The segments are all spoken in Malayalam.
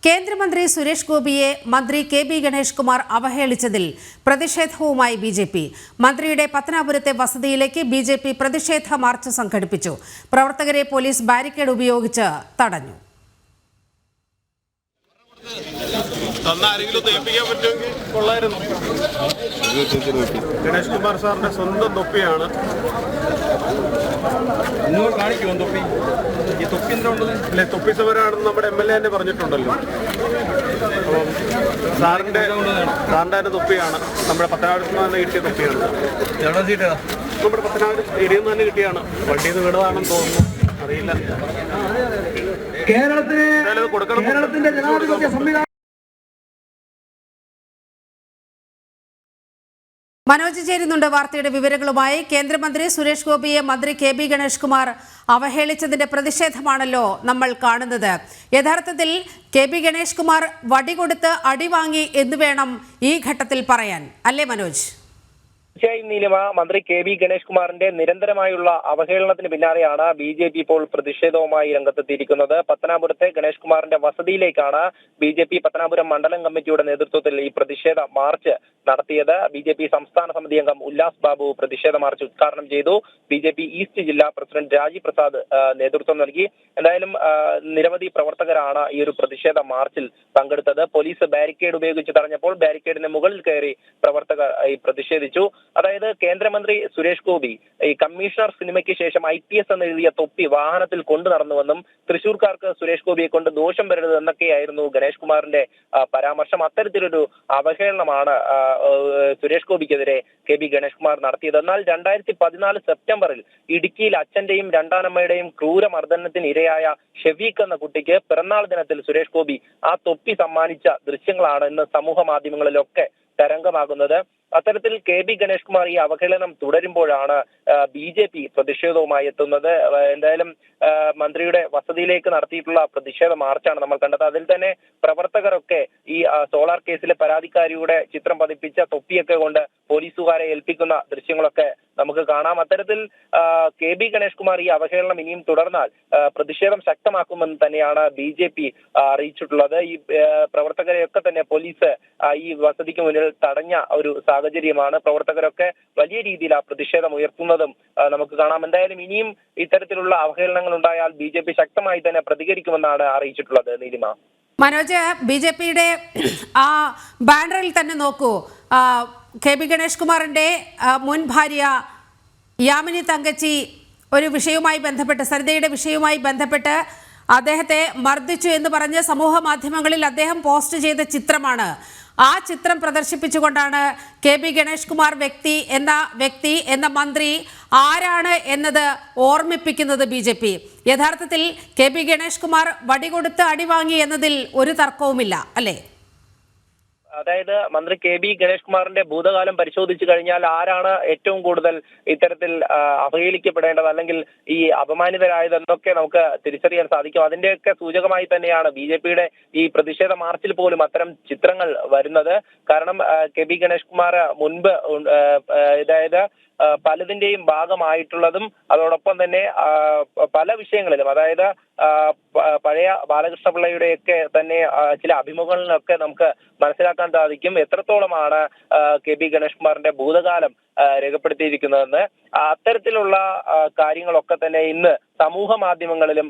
കേന്ദ്രമന്ത്രി സുരേഷ് ഗോപിയെ മന്ത്രി കെ.ബി. ഗണേഷ് കുമാർ അവഹേളിച്ചതിൽ പ്രതിഷേധവുമായി ബി.ജെ.പി. മന്ത്രിയുടെ പത്തനാപുരത്തെ വസതിയിലേക്ക് ബി.ജെ.പി. പ്രതിഷേധ മാർച്ച് സംഘടിപ്പിച്ചു. പ്രവർത്തകരെ പോലീസ് ബാരിക്കേഡ് ഉപയോഗിച്ച് തടഞ്ഞു. ഗണേഷ് കുമാർ സാറിന്റെ സ്വന്തം തൊപ്പിയാണ്. തൊപ്പി സമരമാണെന്ന് നമ്മുടെ MLA തന്നെ പറഞ്ഞിട്ടുണ്ടല്ലോ. സാറിന്റെ തൊപ്പിയാണ്, നമ്മുടെ പത്തനാപുരത്ത് നിന്ന് കിട്ടിയ തൊപ്പിയാണ്. നമ്മുടെ പത്തനാപുരം ഏരിയയിൽ നിന്ന് തന്നെ കിട്ടിയാണ്. വണ്ടിയിൽ നിന്ന് വീണതാണെന്ന് തോന്നുന്നു, അറിയില്ല. കേരളത്തിന്റെ ജനാധിപത്യ സംവിധാനം. മനോജ് ചേരുന്നുണ്ട് വാർത്തയുടെ വിവരങ്ങളുമായി. കേന്ദ്രമന്ത്രി സുരേഷ് ഗോപിയെ മന്ത്രി കെ.ബി. ഗണേഷ് കുമാർ അവഹേളിച്ചതിന്റെ പ്രതിഷേധമാണല്ലോ നമ്മൾ കാണുന്നത്. യഥാർത്ഥത്തിൽ കെ.ബി. ഗണേഷ് കുമാർ വടികൊടുത്ത് അടിവാങ്ങി എന്ന് വേണം ഈ ഘട്ടത്തിൽ പറയാൻ, അല്ലേ മനോജ്? തീർച്ചയായും നീലിമ, മന്ത്രി കെ.ബി. ഗണേഷ് കുമാറിന്റെ നിരന്തരമായുള്ള അവഹേളനത്തിന് പിന്നാലെയാണ് ബി.ജെ.പി. ഇപ്പോൾ പ്രതിഷേധവുമായി രംഗത്തെത്തിയിരിക്കുന്നത്. പത്തനാപുരത്തെ ഗണേഷ് കുമാറിന്റെ വസതിയിലേക്കാണ് ബി.ജെ.പി. പത്തനാപുരം മണ്ഡലം കമ്മിറ്റിയുടെ നേതൃത്വത്തിൽ ഈ പ്രതിഷേധ മാർച്ച് നടത്തിയത്. ബി.ജെ.പി. സംസ്ഥാന സമിതി അംഗം ഉല്ലാസ് ബാബു പ്രതിഷേധ മാർച്ച് ഉദ്ഘാടനം ചെയ്തു. ബി.ജെ.പി. ഈസ്റ്റ് ജില്ലാ പ്രസിഡന്റ് രാജീവ് പ്രസാദ് നേതൃത്വം നൽകി. എന്തായാലും നിരവധി പ്രവർത്തകരാണ് ഈ ഒരു പ്രതിഷേധ മാർച്ചിൽ പങ്കെടുത്തത്. പോലീസ് ബാരിക്കേഡ് ഉപയോഗിച്ച് തടഞ്ഞപ്പോൾ ബാരിക്കേഡിന് മുകളിൽ കയറി പ്രവർത്തകർ പ്രതിഷേധിച്ചു. അതായത് കേന്ദ്രമന്ത്രി സുരേഷ് ഗോപി ഈ കമ്മീഷണർ സിനിമയ്ക്ക് ശേഷം IPS എന്ന് എഴുതിയ തൊപ്പി വാഹനത്തിൽ കൊണ്ടു നടന്നുവെന്നും തൃശൂർക്കാർക്ക് സുരേഷ് ഗോപിയെ കൊണ്ട് ദോഷം വരരുത് എന്നൊക്കെയായിരുന്നു ഗണേഷ് കുമാറിന്റെ പരാമർശം. അത്തരത്തിലൊരു അവഹേളനമാണ് സുരേഷ് ഗോപിക്കെതിരെ കെ.ബി. ഗണേഷ് കുമാർ നടത്തിയത്. എന്നാൽ 2014 സെപ്റ്റംബറിൽ ഇടുക്കിയിൽ അച്ഛന്റെയും രണ്ടാനമ്മയുടെയും ക്രൂരമർദ്ദനത്തിന് ഇരയായ ഷെഫീഖ് എന്ന കുട്ടിക്ക് പിറന്നാൾ ദിനത്തിൽ സുരേഷ് ഗോപി ആ തൊപ്പി സമ്മാനിച്ച ദൃശ്യങ്ങളാണ് ഇന്ന് സമൂഹ മാധ്യമങ്ങളിലൊക്കെ തരംഗമാകുന്നത്. അത്തരത്തിൽ കെ.ബി. ഗണേഷ് കുമാർ ഈ അവഹേളനം തുടരുമ്പോഴാണ് ബി.ജെ.പി. പ്രതിഷേധവുമായി എത്തുന്നത്. എന്തായാലും മന്ത്രിയുടെ വസതിയിലേക്ക് നടത്തിയിട്ടുള്ള പ്രതിഷേധ മാർച്ചാണ് നമ്മൾ കണ്ടത്. അതിൽ തന്നെ പ്രവർത്തകരൊക്കെ ഈ സോളാർ കേസിലെ പരാതിക്കാരിയുടെ ചിത്രം പതിപ്പിച്ച തൊപ്പിയൊക്കെ കൊണ്ട് പോലീസുകാരെ ഏൽപ്പിക്കുന്ന ദൃശ്യങ്ങളൊക്കെ നമുക്ക് കാണാം. അത്തരത്തിൽ കെ.ബി. ഗണേഷ് കുമാർ ഈ അവഹേളനം ഇനിയും തുടർന്നാൽ പ്രതിഷേധം ശക്തമാക്കുമെന്ന് തന്നെയാണ് ബി.ജെ.പി. അറിയിച്ചിട്ടുള്ളത്. ഈ പ്രവർത്തകരെയൊക്കെ തന്നെ പോലീസ് ഈ വസതിക്ക് മുന്നിൽ തടഞ്ഞ ഒരു സാഹചര്യമാണ്. പ്രവർത്തകരൊക്കെ വലിയ രീതിയിൽ ആ പ്രതിഷേധം ഉയർത്തുന്നതും നമുക്ക് കാണാം. എന്തായാലും ഇനിയും ഇത്തരത്തിലുള്ള അവഹേളനങ്ങൾ ഉണ്ടായാൽ ബി.ജെ.പി. ശക്തമായി തന്നെ പ്രതികരിക്കുമെന്നാണ് അറിയിച്ചിട്ടുള്ളത്. നീലിമ, മനോജ്, ബി.ജെ.പിയുടെ ആ ബാനറിൽ തന്നെ നോക്കൂ, കെ.ബി. ഗണേഷ് കുമാറിന്റെ മുൻ ഭാര്യ യാമിനി തങ്കച്ചി ഒരു വിഷയവുമായി ബന്ധപ്പെട്ട്, സരിതയുടെ വിഷയവുമായി ബന്ധപ്പെട്ട് അദ്ദേഹത്തെ മർദ്ദിച്ചു എന്ന് പറഞ്ഞ് സമൂഹ മാധ്യമങ്ങളിൽ അദ്ദേഹം പോസ്റ്റ് ചെയ്ത ചിത്രമാണ്. ആ ചിത്രം പ്രദർശിപ്പിച്ചുകൊണ്ടാണ് കെ.ബി. ഗണേഷ് കുമാർ വ്യക്തി എന്ന മന്ത്രി ആരാണ് എന്നത് ഓർമ്മിപ്പിക്കുന്നത് ബി.ജെ.പി. യഥാർത്ഥത്തിൽ കെ.ബി. ഗണേഷ് കുമാർ വടികൊടുത്ത് അടിവാങ്ങി എന്നതിൽ ഒരു തർക്കവുമില്ല, അല്ലേ? അതായത് മന്ത്രി കെ.ബി. ഗണേഷ് കുമാറിന്റെ ഭൂതകാലം പരിശോധിച്ചു കഴിഞ്ഞാൽ ആരാണ് ഏറ്റവും കൂടുതൽ ഇത്തരത്തിൽ അവഹേളിക്കപ്പെടേണ്ടത് അല്ലെങ്കിൽ ഈ അപമാനിതരായതെന്നൊക്കെ നമുക്ക് തിരിച്ചറിയാൻ സാധിക്കും. അതിന്റെയൊക്കെ സൂചകമായി തന്നെയാണ് ബി.ജെ.പിയുടെ ഈ പ്രതിഷേധ മാർച്ചിൽ പോലും അത്തരം ചിത്രങ്ങൾ വരുന്നത്. കാരണം കെ.ബി. ഗണേഷ് കുമാർ മുൻപ് അതായത് പലതിന്റെയും ഭാഗമായിട്ടുള്ളതും അതോടൊപ്പം തന്നെ പല വിഷയങ്ങളിലും, അതായത് പഴയ ബാലകൃഷ്ണപിള്ളയുടെയൊക്കെ തന്നെ ചില അഭിമുഖങ്ങളിലൊക്കെ നമുക്ക് മനസ്സിലാക്കാൻ സാധിക്കും എത്രത്തോളമാണ് കെ.ബി. ഗണേഷ് കുമാറിന്റെ ഭൂതകാലം രേഖപ്പെടുത്തിയിരിക്കുന്നതെന്ന്. അത്തരത്തിലുള്ള കാര്യങ്ങളൊക്കെ തന്നെ ഇന്ന് സമൂഹ മാധ്യമങ്ങളിലും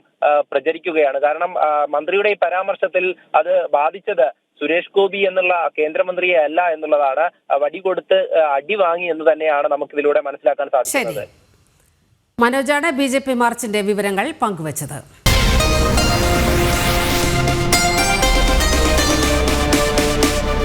പ്രചരിക്കുകയാണ്. കാരണം മന്ത്രിയുടെ ഈ പരാമർശത്തിൽ അത് ബാധിച്ചത് സുരേഷ് ഗോപി എന്നുള്ള കേന്ദ്രമന്ത്രിയെ അല്ല എന്നുള്ളതാണ്. വടി കൊടുത്ത് അടി വാങ്ങി എന്ന് തന്നെയാണ് നമുക്കിതിലൂടെ മനസ്സിലാക്കാൻ സാധിക്കുന്നത്. മനോജാണ് ബി.ജെ.പി. മാർച്ചിന്റെ വിവരങ്ങൾ പങ്കുവച്ചത്.